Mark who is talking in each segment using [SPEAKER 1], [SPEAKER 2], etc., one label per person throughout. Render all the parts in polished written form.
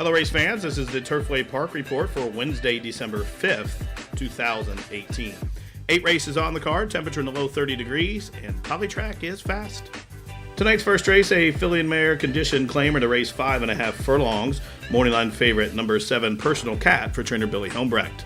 [SPEAKER 1] Hello, race fans. This is the Turfway Park Report for Wednesday, December 5th, 2018. 8 races on the card, temperature in the low 30 degrees, and Poly Track is fast. Tonight's first race, a filly and mare condition claimer to race 5.5 furlongs. Morning line favorite, number 7, Personal Cat for trainer Billy Hombrecht.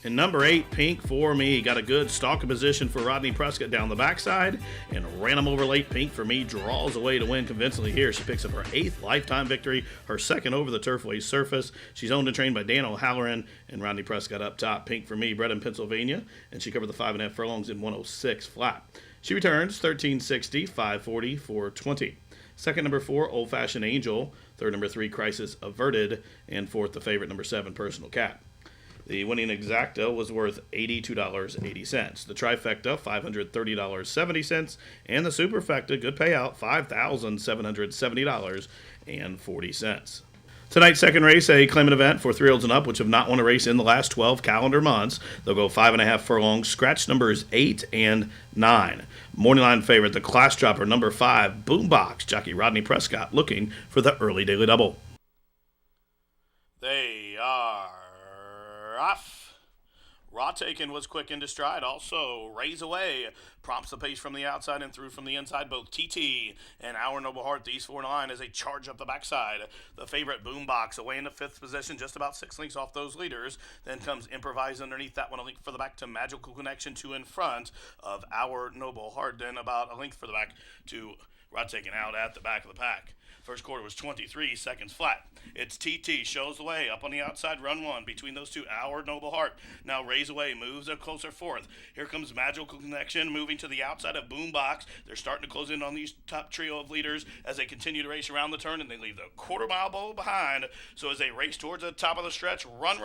[SPEAKER 1] And number 8, Pink For Me, got a good stalking position for Rodney Prescott down the backside and ran him over late. Pink For Me draws away to win convincingly here. She picks up her 8th lifetime victory, her 2nd over the Turfway surface. She's owned and trained by Dan O'Halloran and Rodney Prescott up top. Pink For Me, bred in Pennsylvania, and she covered the 5.5 furlongs in 106 flat. She returns 1360, 540, 420. Second, number 4, Old Fashioned Angel. Third, number 3, Crisis Averted. And fourth, the favorite, number 7, Personal Cat. The winning exacta was worth $82.80. The trifecta, $530.70. And the superfecta, good payout, $5,770.40. Tonight's second race, a claimant event for 3-year-olds and up, which have not won a race in the last 12 calendar months. They'll go 5.5 furlongs, scratch numbers 8 and 9. Morning line favorite, the class dropper, number 5, Boombox. Jockey Rodney Prescott looking for the early daily double.
[SPEAKER 2] They are off. Raw Taken was quick into stride. Also, Raise Away prompts the pace from the outside and through from the inside. Both TT and Our Noble Heart, these 4-9 as they charge up the backside. The favorite Boombox away in the 5th position, just about 6 lengths off those leaders. Then comes Improvise underneath that one, a length for the back to Magical Connection, 2 in front of Our Noble Heart. Then about a length for the back to Raw Taken out at the back of the pack. First quarter was 23 seconds flat. It's TT, shows the way, up on the outside, run 1. Between those two, Our Noble Heart. Now Raise Away, moves a closer 4th. Here comes Magical Connection, moving to the outside of Boombox. They're starting to close in on these top trio of leaders as they continue to race around the turn, and they leave the quarter-mile bowl behind. So as they race towards the top of the stretch, Run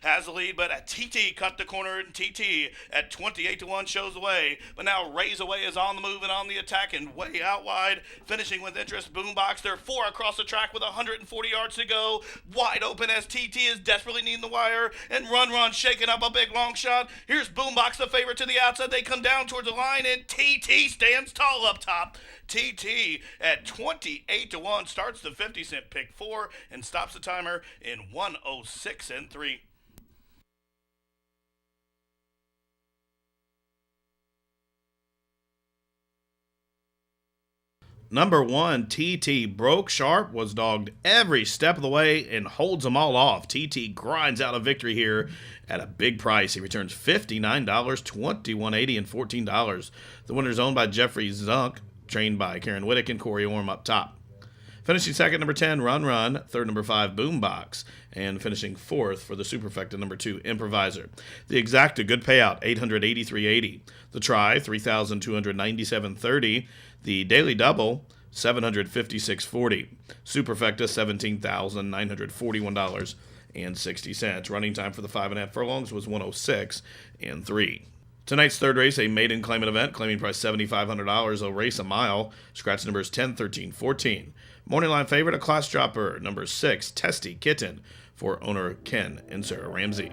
[SPEAKER 2] has the lead, but TT cut the corner, and TT at 28-1 shows the way. But now Raise Away is on the move and on the attack and way out wide, finishing with interest. Boombox, they're 4 across the track with 140 yards to go. Wide open as TT is desperately needing the wire. And Run shaking up a big long shot. Here's Boombox, the favorite, to the outside. They come down towards the line, and TT stands tall up top. TT at 28-1 starts the 50-cent pick 4 and stops the timer in 106 and 3.
[SPEAKER 1] Number 1, TT, broke sharp, was dogged every step of the way, and holds them all off. TT grinds out a victory here at a big price. He returns $59, $21.80, and $14. The winner is owned by Jeffrey Zunk, trained by Karen Whittick and Corey Orm up top. Finishing second, number 10, Run. Third, number 5, Boombox. And finishing fourth for the superfecta, number 2, Improviser. The exacta, good payout, $883.80. The try, $3,297.30. The daily double, $756.40. Superfecta, $17,941.60. Running time for the 5.5 furlongs was 106 and 3. Tonight's third race, a maiden claimant event, claiming price $7,500. A race a mile. Scratch numbers 10, 13, 14. Morning line favorite, a class dropper, number 6, Testy Kitten, for owner Ken and Sarah Ramsey.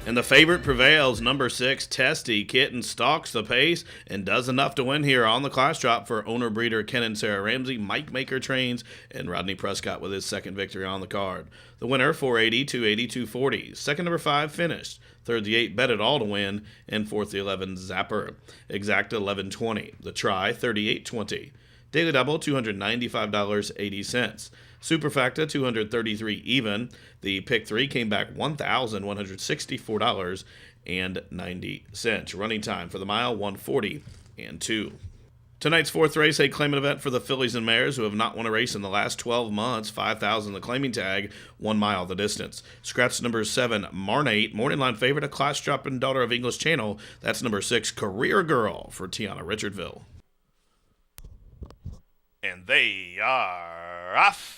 [SPEAKER 1] And the favorite prevails. Number 6, Testy Kitten stalks the pace and does enough to win here on the class drop for owner-breeder Ken and Sarah Ramsey. Mike Maker trains, and Rodney Prescott with his second victory on the card. The winner, 480, 280, 240. Second, number 5, finished. Third, the 8, Bet It All to win. And fourth, the 11, Zapper. Exacta, 1120. The try, 3820. Daily double, $295.80. Superfecta, $233 even. The pick 3 came back $1,164.90. Running time for the mile, 140 and 2. Tonight's fourth race, a claimant event for the fillies and mares who have not won a race in the last 12 months. 5,000 the claiming tag, 1 mile the distance. Scratch number 7, Marnate, morning line favorite, a class dropping daughter of English Channel. That's number 6, Career Girl for Tiana Richardville.
[SPEAKER 2] And they are off.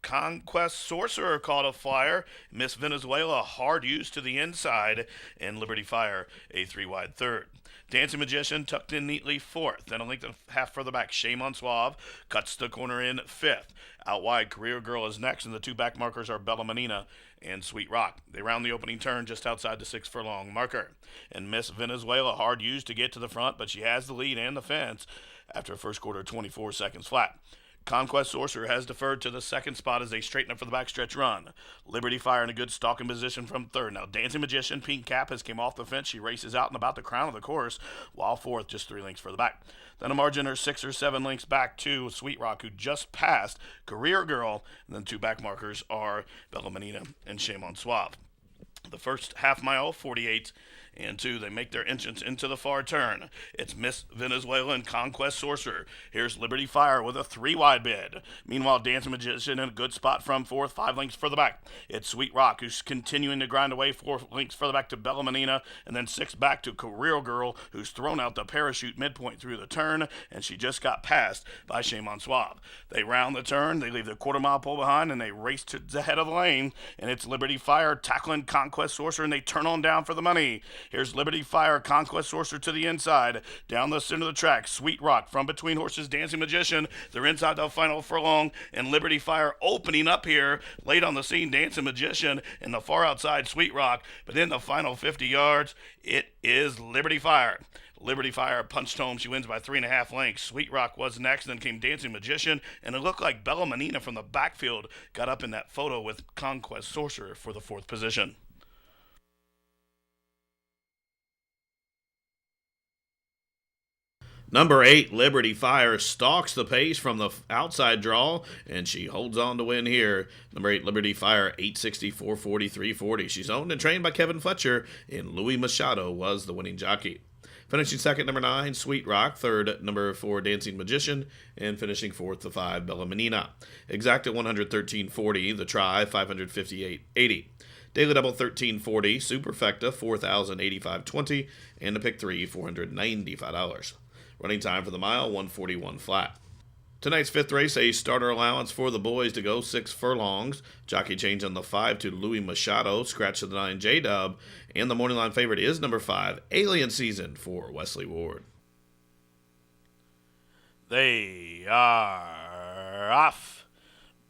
[SPEAKER 2] Conquest Sorcerer caught a flyer. Miss Venezuela hard use to the inside. And Liberty Fire a 3-wide third. Dancing Magician tucked in neatly fourth. Then a length and a half further back, Shame on Suave cuts the corner in fifth. Out wide, Career Girl is next, and the 2 back markers are Bella Menina and Sweet Rock. They round the opening turn just outside the 6 furlong marker. And Miss Venezuela hard used to get to the front, but she has the lead and the fence after a first quarter 24 seconds flat. Conquest Sorcerer has deferred to the second spot as they straighten up for the backstretch run. Liberty Fire in a good stalking position from third. Now Dancing Magician, Pink Cap, has came off the fence. She races out and about the crown of the course, while fourth just 3 lengths further back. Then a margin or 6 or 7 lengths back to Sweet Rock, who just passed Career Girl. And then 2 back markers are Bella Menina and Shame on Suave. The first half mile, 48 and 2. They make their entrance into the far turn. It's Miss Venezuela and Conquest Sorcerer. Here's Liberty Fire with a 3-wide bid. Meanwhile, Dancing Magician in a good spot from fourth, 5 lengths further back. It's Sweet Rock, who's continuing to grind away, 4 lengths further back to Bella Menina, and then 6 back to Career Girl, who's thrown out the parachute midpoint through the turn, and she just got passed by Shame on Suave. They round the turn, they leave the quarter-mile pole behind, and they race to the head of the lane, and it's Liberty Fire tackling Conquest Sorcerer, and they turn on down for the money. Here's Liberty Fire, Conquest Sorcerer to the inside. Down the center of the track, Sweet Rock from between horses, Dancing Magician. They're inside the final furlong, and Liberty Fire opening up here. Late on the scene, Dancing Magician, and the far outside, Sweet Rock. But in the final 50 yards, it is Liberty Fire. Liberty Fire punched home. She wins by 3.5 lengths. Sweet Rock was next, then came Dancing Magician, and it looked like Bella Menina from the backfield got up in that photo with Conquest Sorcerer for the 4th position.
[SPEAKER 1] Number 8, Liberty Fire, stalks the pace from the outside draw, and she holds on to win here. Number 8, Liberty Fire, 860, 440, 340. She's owned and trained by Kevin Fletcher, and Louis Machado was the winning jockey. Finishing second, number 9, Sweet Rock. Third, number 4, Dancing Magician. And finishing fourth, the 5, Bella Menina. Exact at 113.40. The try, 558.80. Daily double, 13.40. Superfecta, 4,085.20. And the pick 3, $495. Running time for the mile, 141 flat. Tonight's 5th race, a starter allowance for the boys to go 6 furlongs. Jockey change on the 5 to Louis Machado. Scratch to the 9, J-Dub. And the morning line favorite is number 5, Alien Season for Wesley Ward.
[SPEAKER 2] They are off.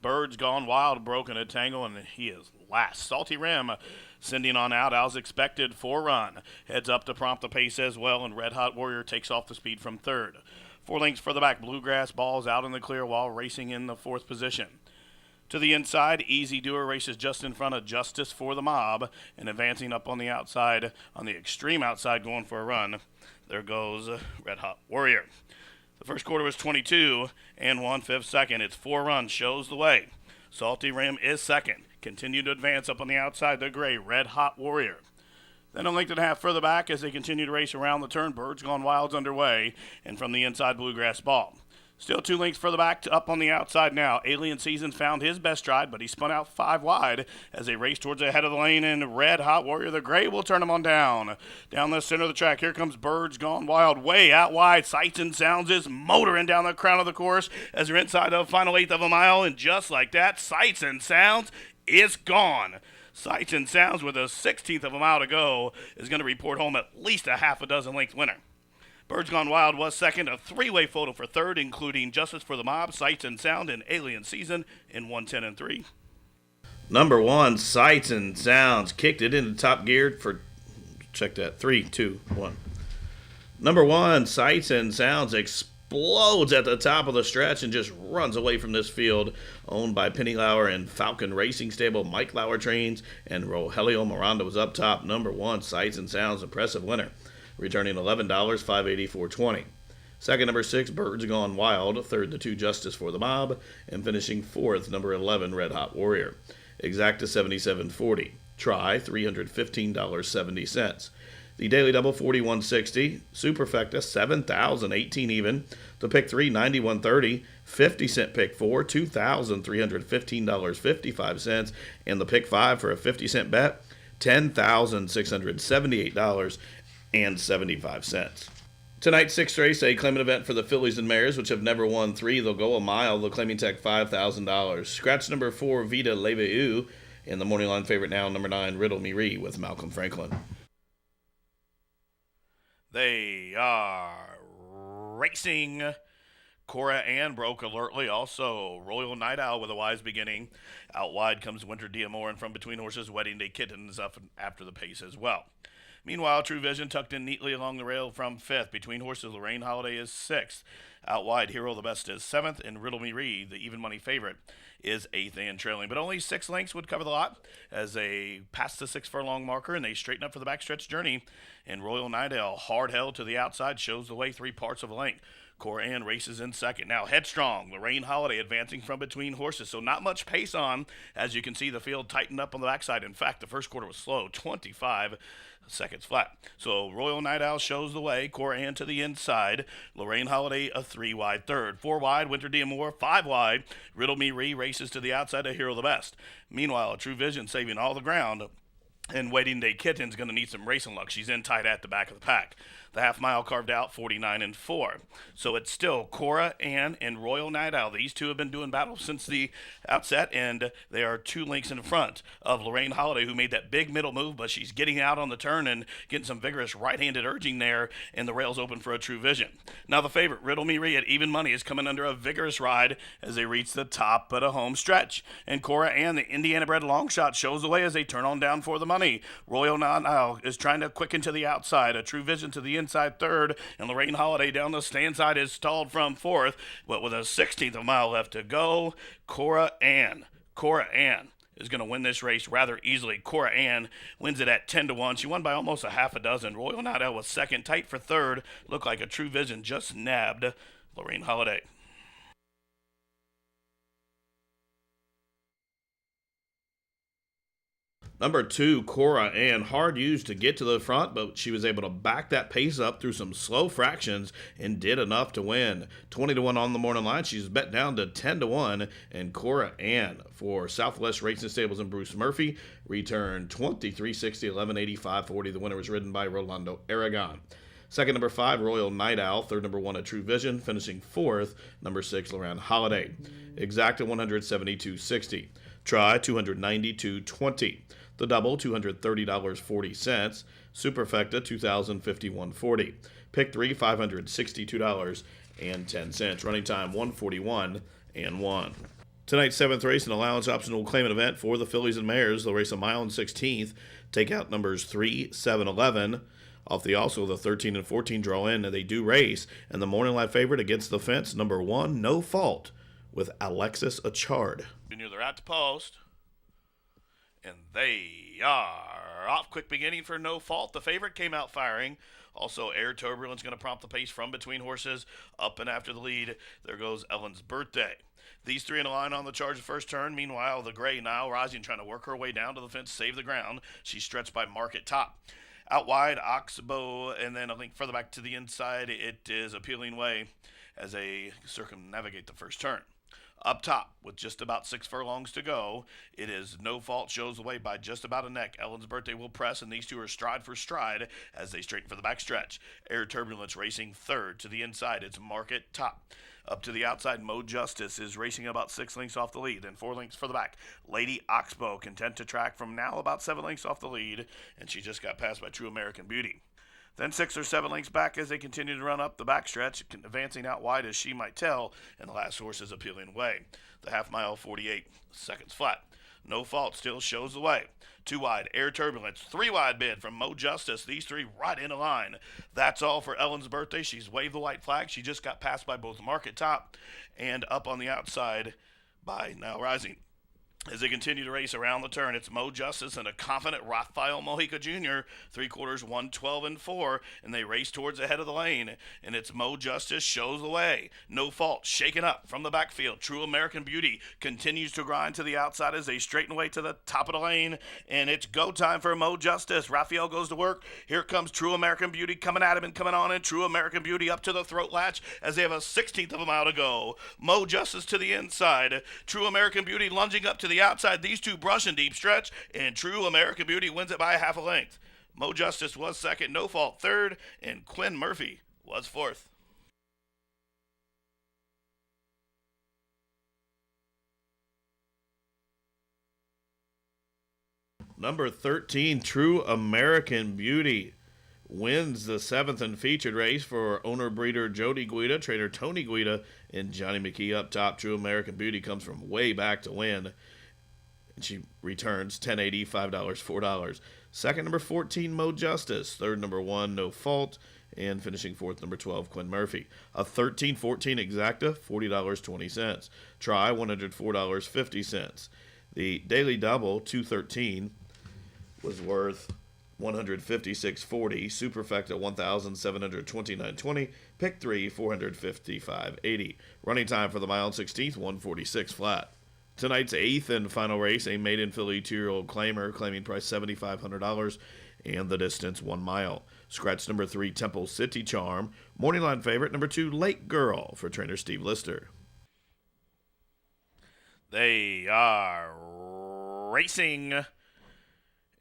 [SPEAKER 2] Bird's Gone Wild, broken a tangle, and he is last. Salty Rim sending on out as expected, 4 run. Heads up to prompt the pace as well, and Red Hot Warrior takes off the speed from third. 4 lengths further back, Bluegrass Ball's out in the clear while racing in the 4th position. To the inside, Easy Doer races just in front of Justice for the Mob, and advancing up on the outside, on the extreme outside, going for a run. There goes Red Hot Warrior. The first quarter was 22 and 1/5 second. It's 4 runs, shows the way. Salty Rim is second. Continue to advance up on the outside, the gray Red Hot Warrior. Then a length and a half further back as they continue to race around the turn, Birds Gone Wild's underway, and from the inside, Bluegrass Ball. Still 2 lengths further back to up on the outside now. Alien Season found his best stride, but he spun out 5 wide as they race towards the head of the lane, and Red Hot Warrior, the gray, will turn him on down. Down the center of the track, here comes Birds Gone Wild, way out wide. Sights and Sounds is motoring down the crown of the course as they're inside the final 1/8 of a mile, and just like that, Sights and Sounds is gone. Sights and Sounds with a 1/16 of a mile to go is going to report home at least a half a dozen length winner. Birds Gone Wild was second, a 3-way photo for third, including Justice for the Mob, Sights and Sound, and Alien Season in 110 and 3.
[SPEAKER 1] Number one, Sights and Sounds kicked it into top gear for, check that, 3, 2, 1. Number one, Sights and Sounds explodes at the top of the stretch and just runs away from this field, owned by Penny Lauer and Falcon Racing Stable. Mike Lauer trains, and Rogelio Miranda was up top. Number one, Sights and Sounds, impressive winner, returning $11, $584.20. Second, number 6, Birds Gone Wild. Third, the 2, Justice for the Mob. And finishing fourth, number 11, Red Hot Warrior. Exacta $77.40. Try $315.70. The Daily Double $41.60. Superfecta $7,018 even. The pick 3 $91.30. 50-cent pick 4 $2,315.55. And the pick 5 for a 50-cent bet $10,678.75. Tonight's sixth race, a claimant event for the fillies and mares, which have never won 3. They'll go a mile. They'll claiming tech $5,000. Scratch number 4, Vita Leveu. And the morning line favorite now, number 9, Riddle Me Ree with Malcolm Franklin.
[SPEAKER 2] They are racing. Cora Ann broke alertly. Also, Royal Night Owl with a wise beginning. Out wide comes Winter D'Amour, and from between horses, Wedding Day Kittens up after the pace as well. Meanwhile, True Vision tucked in neatly along the rail from 5th. Between horses, Lorraine Holiday is 6th. Out wide, Hero the Best is 7th, and Riddle Me Ree, the even money favorite, is 8th and trailing. But only 6 lengths would cover the lot as they pass the 6 furlong marker and they straighten up for the backstretch journey. And Royal Night Owl, hard held to the outside, shows the way 3 parts of a length. Cora Ann races in second. Now Headstrong, Lorraine Holiday advancing from between horses. So not much pace on. As you can see, the field tightened up on the backside. In fact, the first quarter was slow, 25 seconds flat. So Royal Night Owl shows the way. Cora Ann to the inside. Lorraine Holiday a 3 wide third. 4 wide, Winter D'Amour. 5 wide, Riddle Me Ree races to the outside of Hero the Best. Meanwhile, True Vision saving all the ground. And Wedding Day Kitten's going to need some racing luck. She's in tight at the back of the pack. The half mile carved out 49-4. So it's still Cora Ann and Royal Night Owl. These two have been doing battle since the outset, and they are 2 lengths in front of Lorraine Holiday, who made that big middle move, but she's getting out on the turn and getting some vigorous right-handed urging there, and the rail's open for a True Vision. Now the favorite, Riddle Me Ree, at even money, is coming under a vigorous ride as they reach the top of the home stretch. And Cora Ann, the Indiana-bred long shot, shows the way as they turn on down for the money. Royal Night Owl is trying to quicken to the outside. A True Vision to the inside third, and Lorraine Holiday down the stand side is stalled from 4th, but with a 16th of a mile left to go, Cora Ann is going to win this race rather easily. Cora Ann wins it at 10-1. She won by almost a half a dozen. Royal Night Owl was second, tight for third. Looked like a True Vision just nabbed Lorraine Holiday.
[SPEAKER 1] Number 2, Cora Ann, hard used to get to the front, but she was able to back that pace up through some slow fractions and did enough to win. 20-1 on the morning line. She's bet down to 10-1, and Cora Ann for Southwest Racing Stables and Bruce Murphy returned 23.60, 11.85.40. The winner was ridden by Rolando Aragon. Second, number 5, Royal Night Owl. Third, number 1, A True Vision. Finishing 4th, number 6, Lorraine Holiday. Exacta $172.60. Try $292.20. The double, $230.40. Superfecta, $2,051.40. Pick 3, $562.10. Running time, 1:41.1. Tonight's 7th race, an allowance optional claimant event for the fillies and mares. They'll race a mile and 16th. Take out numbers 3, 7, 11. Off the 13 and 14 draw in, and they do race. And the morning light favorite against the fence, number 1, No Fault, with Alexis Achard.
[SPEAKER 2] They're at the post. And they are off. Quick beginning for No Fault. The favorite came out firing. Also, Air Turbulence going to prompt the pace from between horses. Up and after the lead, there goes Ellen's Birthday. These 3 in a line on the charge of first turn. Meanwhile, the gray Nile Rising trying to work her way down to the fence, save the ground. She's stretched by Market Top. Out wide, Oxbow, and then a link further back to the inside, it is Appealing Way as they circumnavigate the first turn. Up top, with just about 6 furlongs to go, it is No Fault shows the way by just about a neck. Ellen's Birthday will press, and these two are stride for stride as they straighten for the backstretch. Air Turbulence racing third. To the inside, it's Market Top. Up to the outside, Mo Justice is racing about 6 lengths off the lead, and 4 lengths for the back. Lady Oxbow content to track from now about 7 lengths off the lead, and she just got passed by True American Beauty. Then 6 or 7 lengths back as they continue to run up the backstretch, advancing out wide as she might tell, and the last horse is Appealing Way. The half mile, 48 seconds flat. No Fault still shows the way. 2 wide, Air Turbulence. 3 wide bid from Mo Justice. These 3 right in a line. That's all for Ellen's birthday. She's waved the white flag. She just got passed by both Market Top and up on the outside by Now Rising. As they continue to race around the turn, it's Mo Justice and a confident Rafael Mojica Jr., 3/4, 112 and 4, and they race towards the head of the lane, and it's Mo Justice shows the way. No Fault, shaken up from the backfield. True American Beauty continues to grind to the outside as they straighten away to the top of the lane, and it's go time for Mo Justice. Rafael goes to work. Here comes True American Beauty coming at him and coming on in. True American Beauty up to the throat latch as they have a 16th of a mile to go. Mo Justice to the inside. True American Beauty lunging up to the outside. These 2 brush in deep stretch, and True American Beauty wins it by a half a length. Mo Justice was second, No Fault third, and Quinn Murphy was fourth.
[SPEAKER 1] Number 13, True American Beauty, wins the 7th and featured race for owner-breeder Jody Guida, trainer Tony Guida, and Johnny McKee up top. True American Beauty comes from way back to win, and she returns $10.80, $5, $4. Second, number 14, Mo Justice. Third, number 1, No Fault. And finishing fourth, number 12, Quinn Murphy. A 13-14 exacta, $40.20. Try, $104.50. The daily double, 213, was worth $156.40. Superfecta, $1,729.20. Pick 3, $455.80. Running time for the mile and 16th, 146 flat. Tonight's 8th and final race, a maiden filly 2-year-old claimer, claiming price $7,500 and the distance 1 mile. Scratch number 3, Temple City Charm. Morning line favorite, number 2, Lake Girl for trainer Steve Lister.
[SPEAKER 2] They are racing.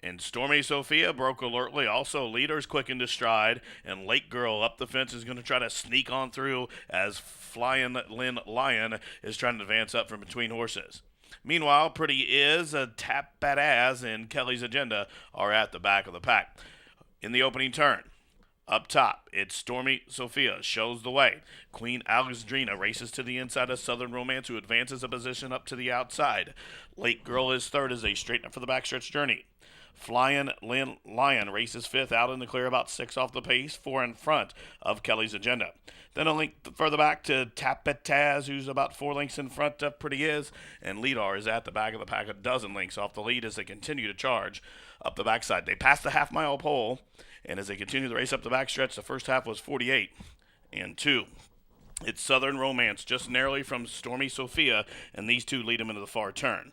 [SPEAKER 2] And Stormy Sophia broke alertly. Also, Leaders quick into stride. And Lake Girl up the fence is going to try to sneak on through as Flying Lynn Lion is trying to advance up from between horses. Meanwhile, Pretty Is, a Tap Badass, and Kelly's Agenda are at the back of the pack. In the opening turn, up top, it's Stormy Sophia shows the way. Queen Alexandrina races to the inside of Southern Romance, who advances a position up to the outside. Lake Girl is third as they straighten up for the backstretch journey. Flying Lynn Lion races fifth, out in the clear, about 6 off the pace, 4 in front of Kelly's Agenda. Then a link further back to Tapetaz, who's about 4 lengths in front of Pretty Is, and Leadar is at the back of the pack, a dozen lengths off the lead as they continue to charge up the backside. They pass the half-mile pole, and as they continue the race up the backstretch, the first half was 48 and 2. It's Southern Romance just narrowly from Stormy Sophia, and these 2 lead them into the far turn.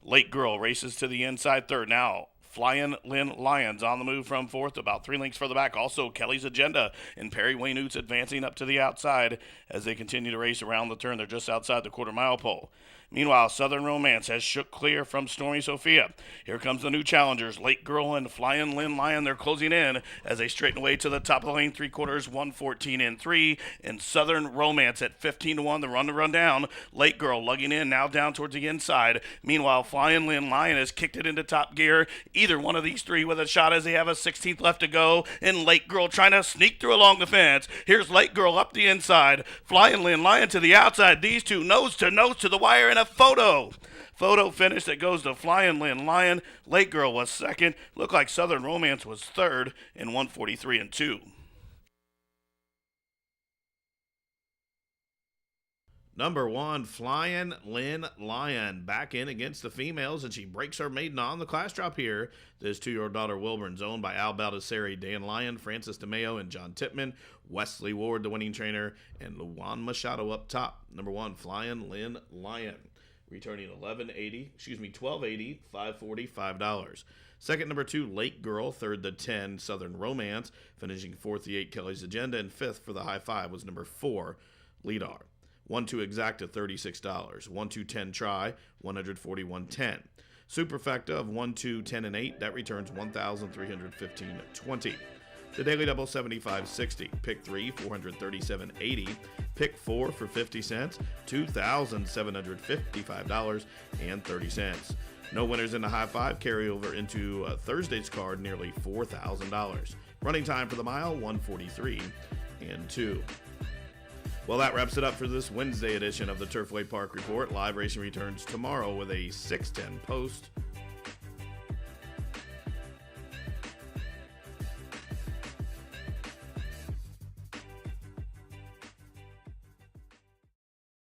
[SPEAKER 2] Lake Girl races to the inside third. Now Flying Lynn Lions on the move from fourth, about 3 lengths further back. Also, Kelly's Agenda and Perry Wayne Oots advancing up to the outside as they continue to race around the turn. They're just outside the quarter-mile pole. Meanwhile, Southern Romance has shook clear from Stormy Sophia. Here comes the new challengers, Lake Girl and Flying Lynn Lion. They're closing in as they straighten away to the top of the lane, 3/4, 114 and 3. And Southern Romance at 15-1, the run down. Lake Girl lugging in, now down towards the inside. Meanwhile, Flying Lynn Lion has kicked it into top gear. Either one of these 3 with a shot as they have a 16th left to go. And Lake Girl trying to sneak through along the fence. Here's Lake Girl up the inside. Flying Lynn Lion to the outside. These 2 nose to the wire in a photo finish that goes to Flying Lynn Lion. Lake Girl was second. Looked like Southern Romance was third in 143 and 2.
[SPEAKER 1] Number 1, Flying Lynn Lion, back in against the females, and she breaks her maiden on the class drop here. This 2-year-old daughter Wilburn's owned by Al Baldessari, Dan Lyon, Francis DeMeo, and John Tipman. Wesley Ward, the winning trainer, and Luan Machado up top. Number 1, Flying Lynn Lion, returning $12.80, $5.40, $5. Second, number 2, Lake Girl. Third, the 10, Southern Romance. Finishing fourth, the 8, Kelly's Agenda. And fifth for the high 5 was number 4, Leadar. 1-2 exacta, $36. 1-2 10 try, $141.10. Superfecta of 1-2 10 and 8, that returns $1,315.20. The daily double, $75.60. Pick 3, $437.80. Pick 4 for 50 cents, $2,755.30. No winners in the high 5. Carry over into Thursday's card, nearly $4,000. Running time for the mile, 143 and 2. Well, that wraps it up for this Wednesday edition of the Turfway Park Report. Live racing returns tomorrow with a 6:10 post.